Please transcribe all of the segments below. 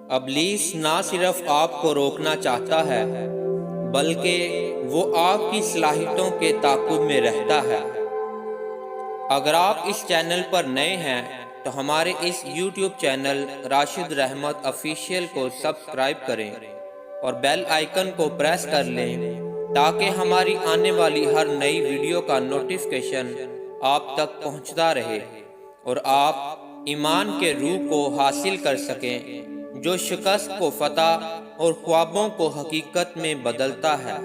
ابلیس نہ صرف آپ کو روکنا چاہتا ہے بلکہ وہ آپ کی صلاحیتوں کے تعاقب میں رہتا ہے۔ اگر آپ اس چینل پر نئے ہیں تو ہمارے اس یوٹیوب چینل راشد رحمت آفیشیل کو سبسکرائب کریں اور بیل آئیکن کو پریس کر لیں تاکہ ہماری آنے والی ہر نئی ویڈیو کا نوٹیفیکیشن آپ تک پہنچتا رہے اور آپ ایمان کے روح کو حاصل کر سکیں جو شکست کو فتح اور خوابوں کو حقیقت میں بدلتا ہے۔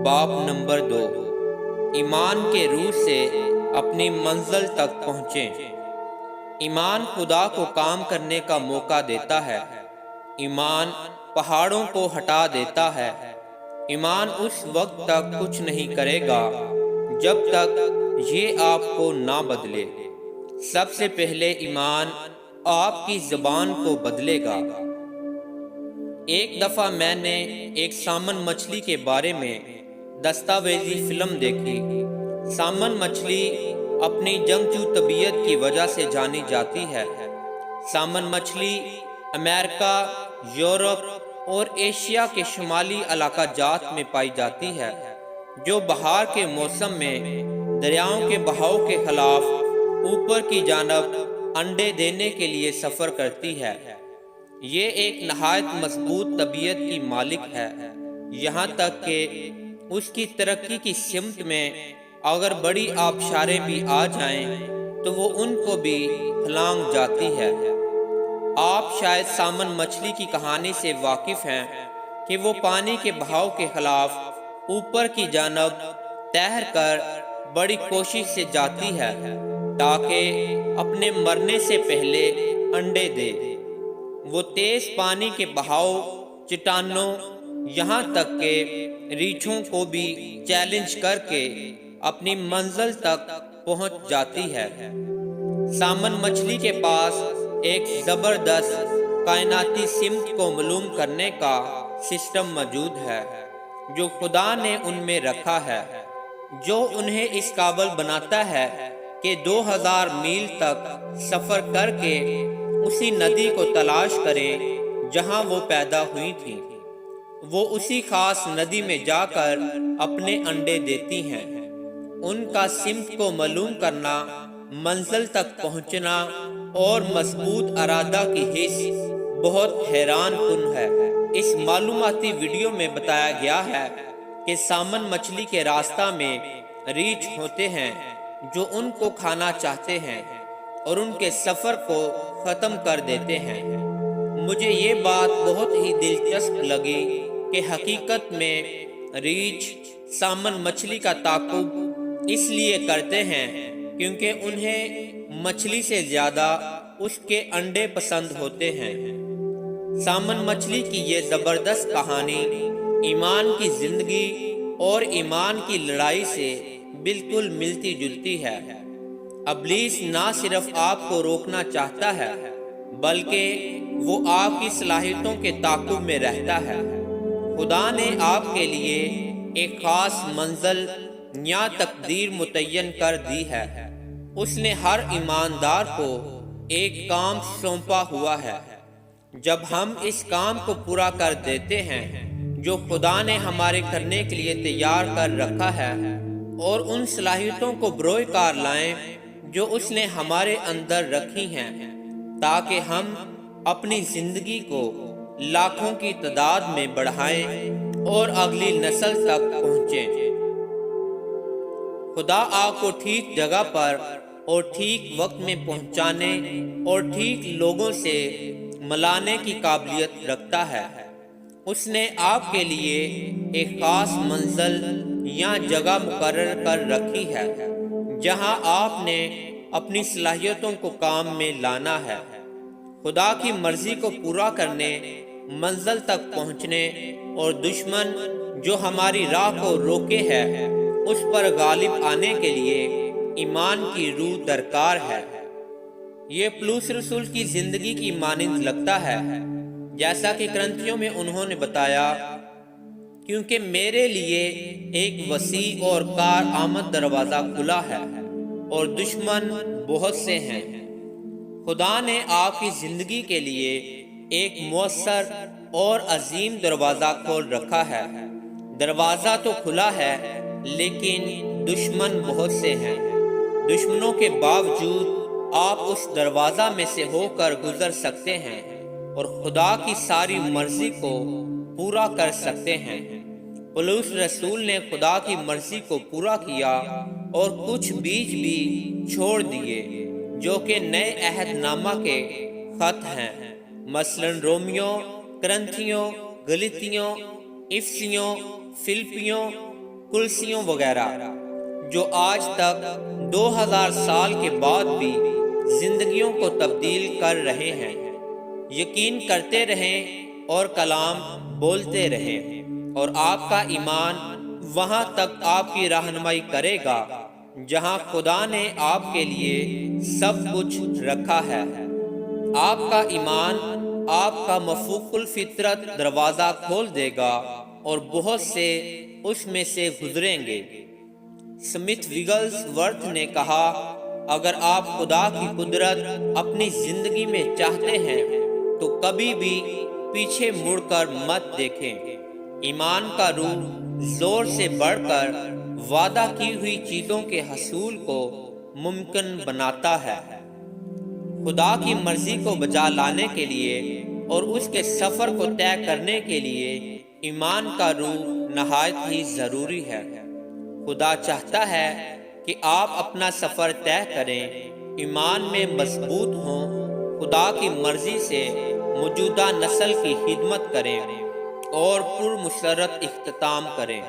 باب نمبر 2، ایمان کے روح سے اپنی منزل تک پہنچیں۔ ایمان خدا کو کام کرنے کا موقع دیتا ہے۔ ایمان پہاڑوں کو ہٹا دیتا ہے۔ ایمان اس وقت تک کچھ نہیں کرے گا جب تک یہ آپ کو نہ بدلے۔ سب سے پہلے ایمان آپ کی زبان کو بدلے گا۔ ایک دفعہ میں نے ایک سامن مچھلی کے بارے میں دستاویزی فلم دیکھی۔ سامن مچھلی اپنی جنگجو طبیعت کی وجہ سے جانی جاتی ہے۔ سامن مچھلی امریکہ، یورپ اور ایشیا کے شمالی علاقہ جات میں پائی جاتی ہے، جو بہار کے موسم میں دریاؤں کے بہاؤ کے خلاف اوپر کی جانب انڈے دینے کے لیے سفر کرتی ہے۔ یہ ایک نہایت مضبوط طبیعت کی مالک ہے، یہاں تک کہ اس کی ترقی کی سمت میں اگر بڑی آبشاریں بھی آ جائیں تو وہ ان کو بھی پھلانگ جاتی ہے۔ آپ شاید سامن مچھلی کی کہانی سے واقف ہیں کہ وہ پانی کے بہاؤ کے خلاف اوپر کی جانب تیر کر بڑی کوشش سے جاتی ہے تاکہ اپنے مرنے سے پہلے انڈے دے۔ وہ تیز پانی کے بہاؤ، چٹانوں، یہاں تک کہ ریچھوں کو بھی چیلنج کر کے اپنی منزل تک پہنچ جاتی ہے۔ سامن مچھلی کے پاس ایک زبردست کائناتی سمت کو معلوم کرنے کا سسٹم موجود ہے جو خدا نے ان میں رکھا ہے، جو انہیں اس قابل بناتا ہے کہ 2000 میل تک سفر کر کے اسی ندی کو تلاش کریں جہاں وہ پیدا ہوئی تھیں۔ وہ اسی خاص ندی میں جا کر اپنے انڈے دیتی ہیں۔ ان کا سمت کو معلوم کرنا، منزل تک پہنچنا اور مضبوط ارادہ کی حس بہت حیران کن ہے۔ اس معلوماتی ویڈیو میں بتایا گیا ہے کہ سامن مچھلی کے راستہ میں ریچھ ہوتے ہیں جو ان کو کھانا چاہتے ہیں اور ان کے سفر کو ختم کر دیتے ہیں۔ مجھے یہ بات بہت ہی دلچسپ لگی کہ حقیقت میں ریچھ سامن مچھلی کا تعاقب اس لیے کرتے ہیں کیونکہ انہیں مچھلی سے زیادہ اس کے انڈے پسند ہوتے ہیں۔ سامن مچھلی کی یہ زبردست کہانی ایمان کی زندگی اور ایمان کی لڑائی سے بالکل ملتی جلتی ہے۔ ابلیس نہ صرف آپ کو روکنا چاہتا ہے بلکہ وہ آپ کی صلاحیتوں کے تعاقب میں رہتا ہے۔ خدا نے آپ کے لیے ایک خاص منزل یا تقدیر متعین کر دی ہے۔ اس نے ہر ایماندار کو ایک کام سونپا ہوا ہے۔ جب ہم اس کام کو پورا کر دیتے ہیں جو خدا نے ہمارے کرنے کے لیے تیار کر رکھا ہے اور ان صلاحیتوں کو بروئے کار لائیں جو اس نے ہمارے اندر رکھی ہیں تاکہ ہم اپنی زندگی کو لاکھوں کی تعداد میں بڑھائیں اور اگلی نسل تک پہنچیں۔ خدا آپ کو ٹھیک جگہ پر اور ٹھیک وقت میں پہنچانے اور ٹھیک لوگوں سے ملانے کی قابلیت رکھتا ہے۔ اس نے آپ کے لیے ایک خاص منزل یا جگہ مقرر کر رکھی ہے جہاں آپ نے اپنی صلاحیتوں کو کام میں لانا ہے۔ خدا کی مرضی کو پورا کرنے، منزل تک پہنچنے اور دشمن جو ہماری راہ کو روکے ہے اس پر غالب آنے کے لیے ایمان کی روح درکار ہے۔ یہ پولس رسول کی زندگی کی مانند لگتا ہے، جیسا کہ کرنتھیوں میں انہوں نے بتایا، کیونکہ میرے لیے ایک وسیع اور کارآمد دروازہ کھلا ہے اور دشمن بہت سے ہیں۔ خدا نے آپ کی زندگی کے لیے ایک مؤثر اور عظیم دروازہ کھول رکھا ہے۔ دروازہ تو کھلا ہے لیکن دشمن بہت سے ہیں۔ دشمنوں کے باوجود آپ اس دروازہ میں سے ہو کر گزر سکتے ہیں اور خدا کی ساری مرضی کو پورا کر سکتے ہیں۔ پولس رسول نے خدا کی مرضی کو پورا کیا اور کچھ بیج بھی چھوڑ دیے جو کہ نئے عہد نامہ کے خط ہیں، مثلاً رومیوں، کرنتھیوں، گلتیوں، افسیوں، فلپیوں، کلسیوں وغیرہ، جو آج تک 2000 سال کے بعد بھی زندگیوں کو تبدیل کر رہے ہیں۔ یقین کرتے رہیں اور کلام بولتے رہیں اور آپ کا ایمان وہاں تک آپ کی رہنمائی کرے گا جہاں خدا نے آپ کے لیے سب کچھ رکھا ہے۔ آپ کا ایمان آپ کا مفوق الفطرت دروازہ کھول دے گا اور بہت سے اس میں سے گزریں گے۔ سمتھ ویگلز ورتھ نے کہا، اگر آپ خدا کی قدرت اپنی زندگی میں چاہتے ہیں تو کبھی بھی پیچھے مڑ کر مت دیکھیں۔ ایمان کا روح زور سے بڑھ کر وعدہ کی ہوئی چیزوں کے حصول کو ممکن بناتا ہے۔ خدا کی مرضی کو بجا لانے کے لیے اور اس کے سفر کو طے کرنے کے لیے ایمان کا روح نہایت ہی ضروری ہے۔ خدا چاہتا ہے کہ آپ اپنا سفر طے کریں، ایمان میں مضبوط ہوں، خدا کی مرضی سے موجودہ نسل کی خدمت کریں اور پرمسرت اختتام کریں۔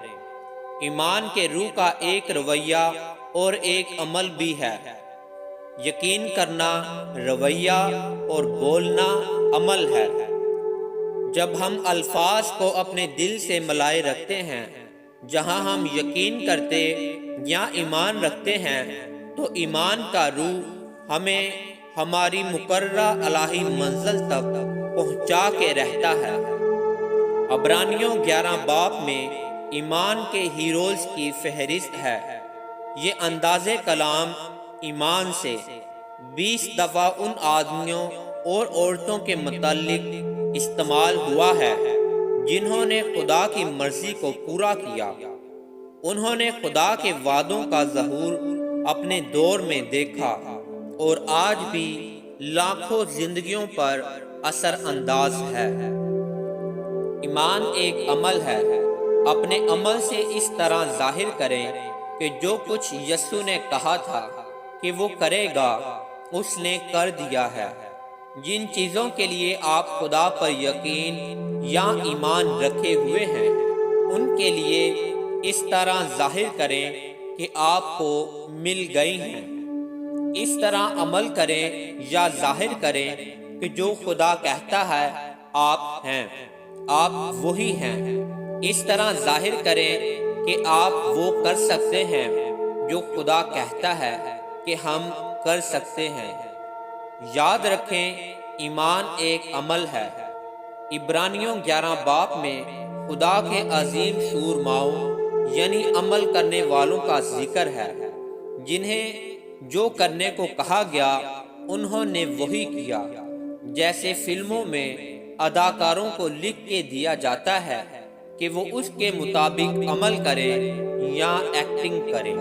ایمان کے روح کا ایک رویہ اور ایک عمل بھی ہے۔ یقین کرنا رویہ اور بولنا عمل ہے۔ جب ہم الفاظ کو اپنے دل سے ملائے رکھتے ہیں، جہاں ہم یقین کرتے یا ایمان رکھتے ہیں، تو ایمان کا روح ہمیں ہماری مقررہ الہی منزل تک پہنچا کے رہتا ہے۔ عبرانیوں 11 باب میں ایمان کے ہیروز کی فہرست ہے۔ یہ انداز کلام ایمان سے 20 دفعہ ان آدمیوں اور عورتوں کے متعلق استعمال ہوا ہے جنہوں نے خدا کی مرضی کو پورا کیا۔ انہوں نے خدا کے وعدوں کا ظہور اپنے دور میں دیکھا اور آج بھی لاکھوں زندگیوں پر اثر انداز ہے۔ ایمان ایک عمل ہے۔ اپنے عمل سے اس طرح ظاہر کریں کہ جو کچھ یسوع نے کہا تھا کہ وہ کرے گا اس نے کر دیا ہے۔ جن چیزوں کے لیے آپ خدا پر یقین یا ایمان رکھے ہوئے ہیں ان کے لیے اس طرح ظاہر کریں کہ آپ کو مل گئی ہیں۔ اس طرح عمل کریں یا ظاہر کریں کہ جو خدا کہتا ہے آپ ہیں، آپ وہی ہیں۔ اس طرح ظاہر کریں کہ آپ وہ کر سکتے ہیں جو خدا کہتا ہے کہ ہم کر سکتے ہیں۔ یاد رکھیں، ایمان ایک عمل ہے۔ عبرانیوں 11 باب میں خدا کے عظیم سورماؤں یعنی عمل کرنے والوں کا ذکر ہے، جنہیں جو کرنے کو کہا گیا انہوں نے وہی کیا۔ جیسے فلموں میں اداکاروں کو لکھ کے دیا جاتا ہے کہ وہ اس کے مطابق عمل کریں یا ایکٹنگ کریں۔